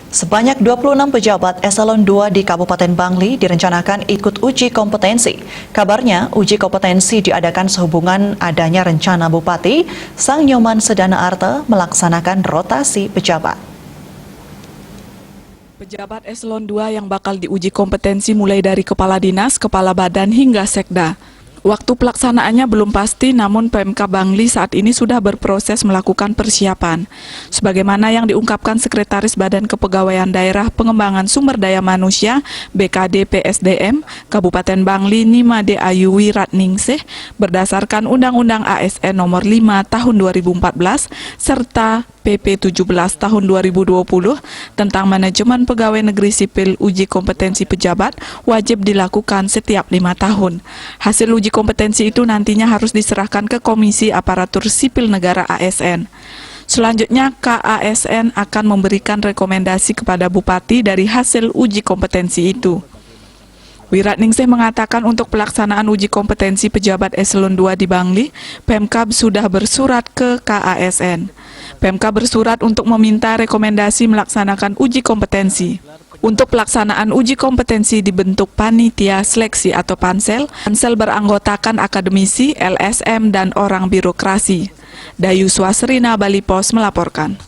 Sebanyak 26 pejabat eselon 2 di Kabupaten Bangli direncanakan ikut uji kompetensi. Kabarnya, uji kompetensi diadakan sehubungan adanya rencana Bupati Sang Nyoman Sedana Arte melaksanakan rotasi pejabat. Pejabat eselon 2 yang bakal diuji kompetensi mulai dari kepala dinas, kepala badan hingga sekda. Waktu pelaksanaannya belum pasti, namun PMK Bangli saat ini sudah berproses melakukan persiapan. Sebagaimana yang diungkapkan Sekretaris Badan Kepegawaian Daerah Pengembangan Sumber Daya Manusia (BKD PSDM) Kabupaten Bangli Nimade Ayu Wiratningsih, berdasarkan Undang-Undang ASN Nomor 5 Tahun 2014 serta PP 17 Tahun 2020 tentang manajemen pegawai negeri sipil, uji kompetensi pejabat wajib dilakukan setiap 5 tahun. Hasil uji kompetensi itu nantinya harus diserahkan ke Komisi Aparatur Sipil Negara ASN. Selanjutnya, KASN akan memberikan rekomendasi kepada Bupati dari hasil uji kompetensi itu. Wiratningsih mengatakan untuk pelaksanaan uji kompetensi pejabat eselon 2 di Bangli, Pemkab sudah bersurat ke KASN. Pemkab bersurat untuk meminta rekomendasi melaksanakan uji kompetensi. Untuk pelaksanaan uji kompetensi dibentuk panitia seleksi atau pansel. Pansel beranggotakan akademisi, LSM, dan orang birokrasi. Dayu Swasrina, Bali Pos melaporkan.